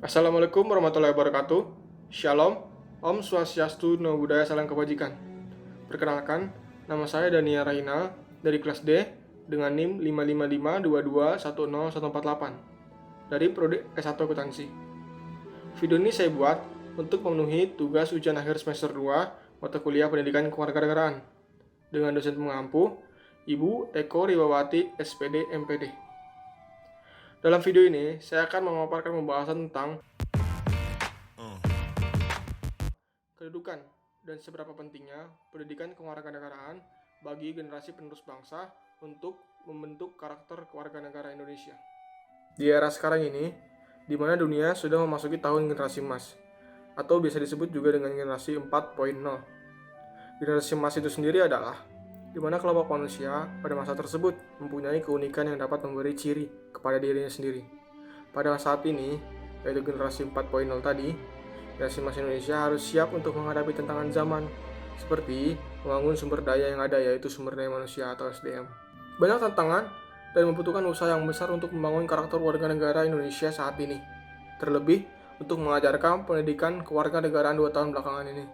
Assalamualaikum warahmatullahi wabarakatuh. Shalom, Om Swastiastu, Namo Buddhaya, Salam Kebajikan. Perkenalkan, nama saya Dania Raina dari kelas D dengan NIM 55522101148 dari Prodi S1 Akuntansi. Video ini saya buat untuk memenuhi tugas ujian akhir semester 2 mata kuliah Pendidikan Kewarganegaraan dengan dosen pengampu Ibu Eko Riwawati, SPD, MPD. Dalam video ini, saya akan memaparkan pembahasan tentang kedudukan dan seberapa pentingnya pendidikan kewarganegaraan bagi generasi penerus bangsa untuk membentuk karakter kewarganegara Indonesia. Di era sekarang ini, di mana dunia sudah memasuki tahun generasi emas, atau biasa disebut juga dengan generasi 4.0. Generasi emas itu sendiri adalah di mana kelompok manusia pada masa tersebut mempunyai keunikan yang dapat memberi ciri kepada dirinya sendiri. Pada saat ini, yaitu generasi 4.0 tadi, generasi emas Indonesia harus siap untuk menghadapi tantangan zaman, seperti membangun sumber daya yang ada, yaitu sumber daya manusia atau SDM. Banyak tantangan dan membutuhkan usaha yang besar untuk membangun karakter warga negara Indonesia saat ini, terlebih untuk mengajarkan pendidikan kewarganegaraan 2 tahun belakangan ini.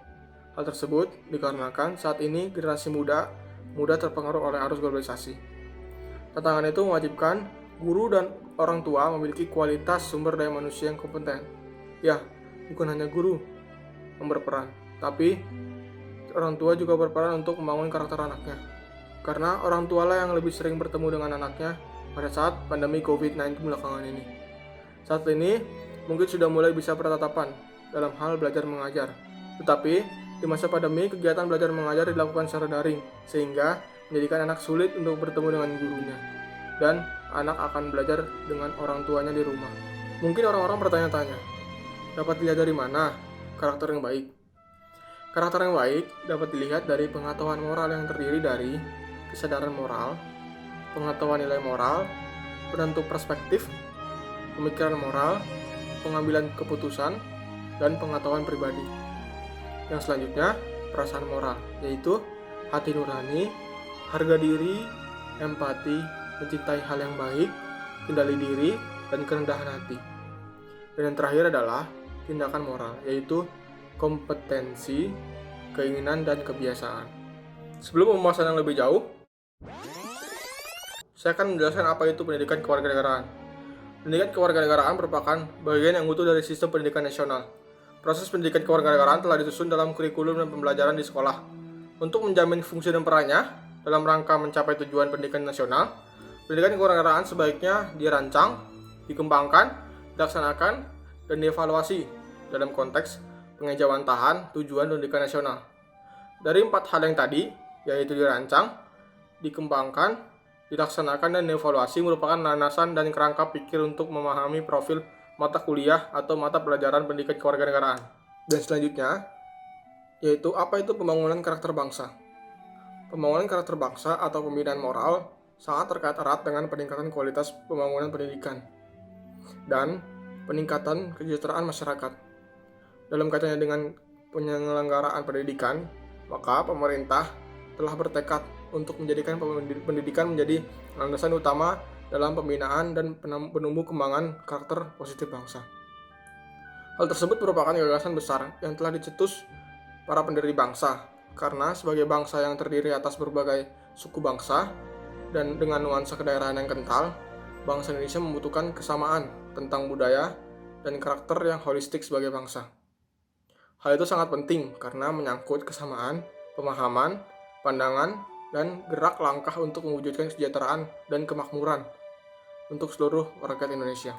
Hal tersebut dikarenakan saat ini generasi muda terpengaruh oleh arus globalisasi. Tantangan itu mewajibkan guru dan orang tua memiliki kualitas sumber daya manusia yang kompeten. Ya, bukan hanya guru yang berperan, tapi orang tua juga berperan untuk membangun karakter anaknya. Karena orang tua lah yang lebih sering bertemu dengan anaknya pada saat pandemi COVID-19 belakangan ini. Saat ini, mungkin sudah mulai bisa bertatapan dalam hal belajar mengajar. Tetapi, di masa pandemi, kegiatan belajar mengajar dilakukan secara daring, sehingga menjadikan anak sulit untuk bertemu dengan gurunya. Dan anak akan belajar dengan orang tuanya di rumah. Mungkin orang-orang bertanya-tanya, dapat dilihat dari mana karakter yang baik? Karakter yang baik dapat dilihat dari pengetahuan moral yang terdiri dari kesadaran moral, pengetahuan nilai moral, penentu perspektif, pemikiran moral, pengambilan keputusan, dan pengetahuan pribadi. Yang selanjutnya, perasaan moral, yaitu hati nurani, harga diri, empati, mencintai hal yang baik, kendali diri, dan kerendahan hati. Dan yang terakhir adalah tindakan moral, yaitu kompetensi, keinginan, dan kebiasaan. Sebelum pembahasan yang lebih jauh, saya akan menjelaskan apa itu pendidikan kewarganegaraan. Pendidikan kewarganegaraan merupakan bagian yang utuh dari sistem pendidikan nasional. Proses pendidikan kewarganegaraan telah disusun dalam kurikulum dan pembelajaran di sekolah. Untuk menjamin fungsi dan perannya dalam rangka mencapai tujuan pendidikan nasional, pendidikan kewarganegaraan sebaiknya dirancang, dikembangkan, dilaksanakan, dan dievaluasi dalam konteks pengejawantahan tujuan pendidikan nasional. Dari 4 hal yang tadi, yaitu dirancang, dikembangkan, dilaksanakan, dan dievaluasi merupakan landasan dan kerangka pikir untuk memahami profil mata kuliah atau mata pelajaran pendidikan kewarganegaraan. Dan selanjutnya, yaitu apa itu pembangunan karakter bangsa. Pembangunan karakter bangsa atau pembinaan moral sangat terkait erat dengan peningkatan kualitas pembangunan pendidikan dan peningkatan kesejahteraan masyarakat. Dalam kaitannya dengan penyelenggaraan pendidikan, maka pemerintah telah bertekad untuk menjadikan pendidikan menjadi landasan utama dalam pembinaan dan penumbuh kembangan karakter positif bangsa. Hal tersebut merupakan gagasan besar yang telah dicetus para pendiri bangsa, karena sebagai bangsa yang terdiri atas berbagai suku bangsa dan dengan nuansa kedaerahan yang kental, bangsa Indonesia membutuhkan kesamaan tentang budaya dan karakter yang holistik sebagai bangsa. Hal itu sangat penting karena menyangkut kesamaan, pemahaman, pandangan, dan gerak langkah untuk mewujudkan kesejahteraan dan kemakmuran untuk seluruh rakyat Indonesia.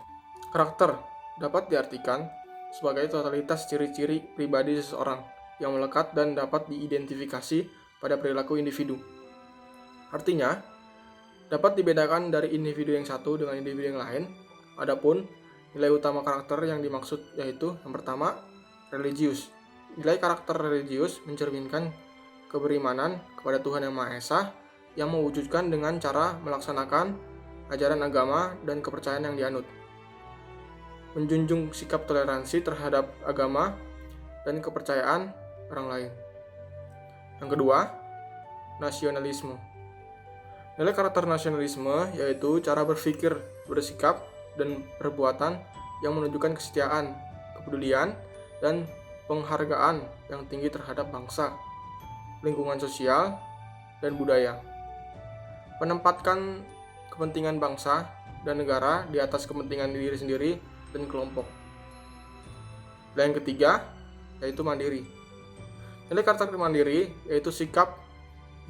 Karakter dapat diartikan sebagai totalitas ciri-ciri pribadi seseorang yang melekat dan dapat diidentifikasi pada perilaku individu. Artinya, dapat dibedakan dari individu yang satu dengan individu yang lain. Adapun nilai utama karakter yang dimaksud yaitu yang pertama, religius. Nilai karakter religius mencerminkan keberimanan kepada Tuhan Yang Maha Esa yang mewujudkan dengan cara melaksanakan ajaran agama dan kepercayaan yang dianut. Menjunjung sikap toleransi terhadap agama dan kepercayaan orang lain. Yang kedua, nasionalisme. Nilai karakter nasionalisme yaitu cara berpikir, bersikap, dan perbuatan yang menunjukkan kesetiaan kepedulian, dan penghargaan yang tinggi terhadap bangsa, lingkungan sosial, dan budaya. Menempatkan kepentingan bangsa dan negara di atas kepentingan diri sendiri dan kelompok. Dan yang ketiga, yaitu mandiri. Nilai karakter mandiri yaitu sikap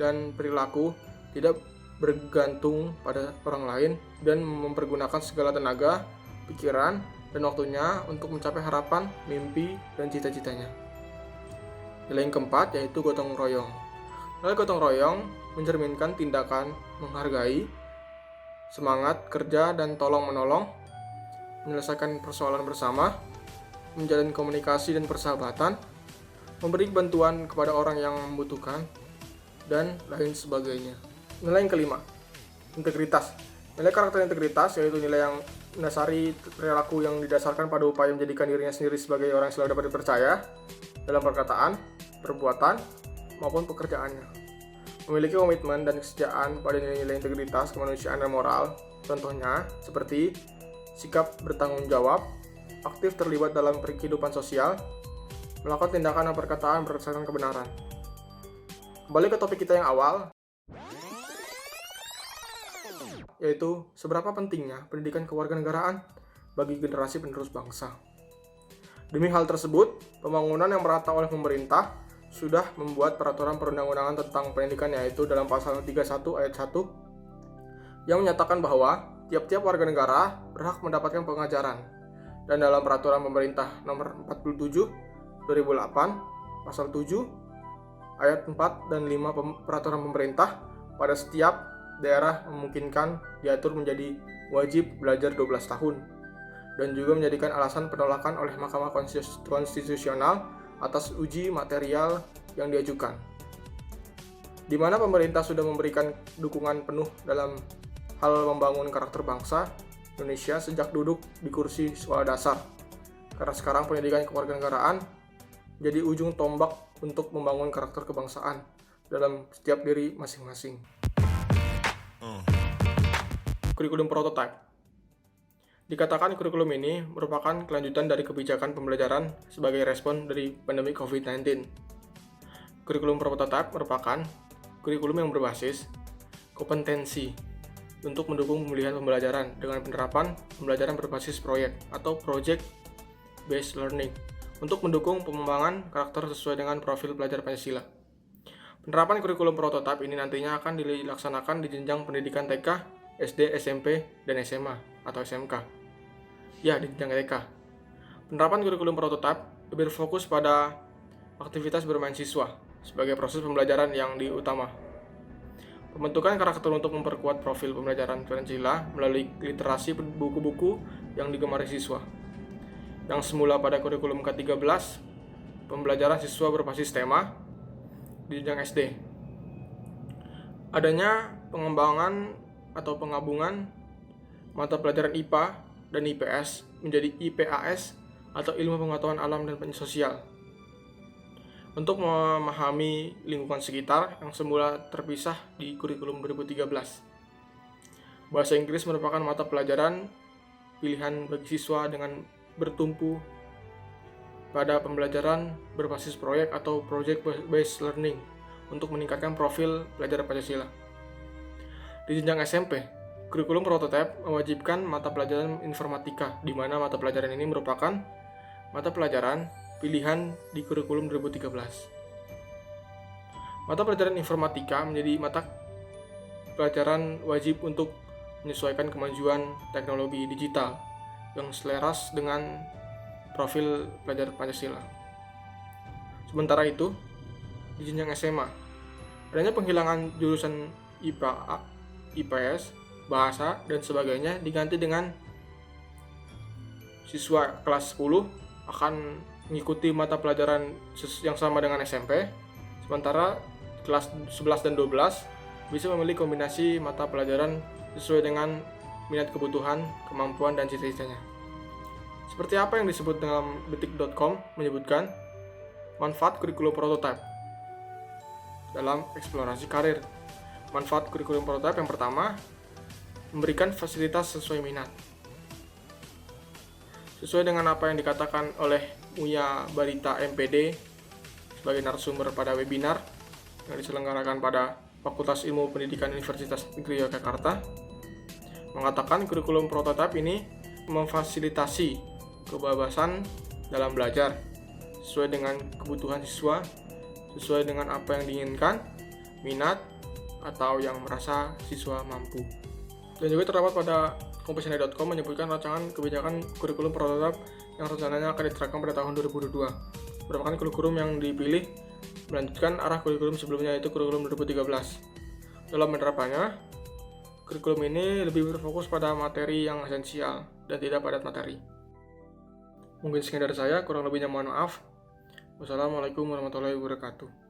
dan perilaku tidak bergantung pada orang lain dan mempergunakan segala tenaga, pikiran, dan waktunya untuk mencapai harapan, mimpi, dan cita-citanya. Nilai yang keempat yaitu gotong royong. Nilai gotong royong mencerminkan tindakan menghargai, semangat kerja dan tolong-menolong, menyelesaikan persoalan bersama, menjalin komunikasi dan persahabatan, memberi bantuan kepada orang yang membutuhkan, dan lain sebagainya. Nilai yang kelima, integritas. Nilai karakter integritas yaitu nilai yang mendasari perilaku yang didasarkan pada upaya menjadikan dirinya sendiri sebagai orang yang selalu dapat dipercaya dalam perkataan, perbuatan, maupun pekerjaannya. Memiliki komitmen dan kesetiaan pada nilai-nilai integritas, kemanusiaan, dan moral. Contohnya seperti sikap bertanggung jawab, aktif terlibat dalam kehidupan sosial, melakukan tindakan dan perkataan berdasarkan kebenaran. Kembali ke topik kita yang awal, yaitu seberapa pentingnya pendidikan kewarganegaraan bagi generasi penerus bangsa. Demi hal tersebut, pembangunan yang merata oleh pemerintah sudah membuat peraturan perundang-undangan tentang pendidikan, yaitu dalam pasal 31 ayat 1 yang menyatakan bahwa tiap-tiap warga negara berhak mendapatkan pengajaran, dan dalam peraturan pemerintah nomor 47 2008 pasal 7 ayat 4 dan 5 peraturan pemerintah pada setiap daerah memungkinkan diatur menjadi wajib belajar 12 tahun dan juga menjadikan alasan penolakan oleh Mahkamah Konstitusional atas uji material yang diajukan, di mana pemerintah sudah memberikan dukungan penuh dalam hal membangun karakter bangsa Indonesia sejak duduk di kursi sekolah dasar. Karena sekarang pendidikan kewarganegaraan jadi ujung tombak untuk membangun karakter kebangsaan dalam setiap diri masing-masing. Kurikulum prototipe. Dikatakan kurikulum ini merupakan kelanjutan dari kebijakan pembelajaran sebagai respon dari pandemi COVID-19. Kurikulum prototipe merupakan kurikulum yang berbasis kompetensi untuk mendukung pemulihan pembelajaran dengan penerapan pembelajaran berbasis proyek atau project based learning untuk mendukung pengembangan karakter sesuai dengan profil pelajar Pancasila. Penerapan kurikulum prototipe ini nantinya akan dilaksanakan di jenjang pendidikan TK, SD, SMP, dan SMA atau SMK. Ya, di jenjang TK. Penerapan kurikulum prototipe lebih berfokus pada aktivitas bermain siswa sebagai proses pembelajaran yang diutama. Pembentukan karakter untuk memperkuat profil pembelajaran Pancasila melalui literasi buku-buku yang digemari siswa. Yang semula pada kurikulum ke-13, pembelajaran siswa berbasis tema di jenjang SD. Adanya pengembangan atau penggabungan mata pelajaran IPA dan IPS menjadi IPAS atau Ilmu Pengetahuan Alam dan Sosial untuk memahami lingkungan sekitar yang semula terpisah di kurikulum 2013. Bahasa Inggris merupakan mata pelajaran pilihan bagi siswa dengan bertumpu pada pembelajaran berbasis proyek atau project based learning untuk meningkatkan profil pelajar Pancasila. Di jenjang SMP, kurikulum prototipe mewajibkan mata pelajaran informatika, di mana mata pelajaran ini merupakan mata pelajaran pilihan di kurikulum 2013. Mata pelajaran informatika menjadi mata pelajaran wajib untuk menyesuaikan kemajuan teknologi digital yang selaras dengan profil pelajar Pancasila. Sementara itu, di jenjang SMA, adanya penghilangan jurusan IPA, IPS, bahasa, dan sebagainya diganti dengan siswa kelas 10 akan mengikuti mata pelajaran yang sama dengan SMP, sementara kelas 11 dan 12 bisa memilih kombinasi mata pelajaran sesuai dengan minat kebutuhan, kemampuan, dan cita-citanya. Seperti apa yang disebut dalam detik.com menyebutkan manfaat kurikulum prototipe dalam eksplorasi karir. Manfaat kurikulum prototipe yang pertama, memberikan fasilitas sesuai minat. Sesuai dengan apa yang dikatakan oleh Uya Barita MPD sebagai narasumber pada webinar yang diselenggarakan pada Fakultas Ilmu Pendidikan Universitas Negeri Yogyakarta, mengatakan kurikulum prototipe ini memfasilitasi kebebasan dalam belajar sesuai dengan kebutuhan siswa, sesuai dengan apa yang diinginkan, minat, atau yang merasa siswa mampu. Dan juga terdapat pada Kompasiana.com menyebutkan rancangan kebijakan kurikulum prototipe yang rencananya akan diterapkan pada tahun 2022. Merupakan kurikulum yang dipilih melanjutkan arah kurikulum sebelumnya, yaitu kurikulum 2013. Dalam penerapannya, kurikulum ini lebih berfokus pada materi yang esensial dan tidak padat materi. Mungkin sekian dari saya, kurang lebihnya mohon maaf. Wassalamualaikum warahmatullahi wabarakatuh.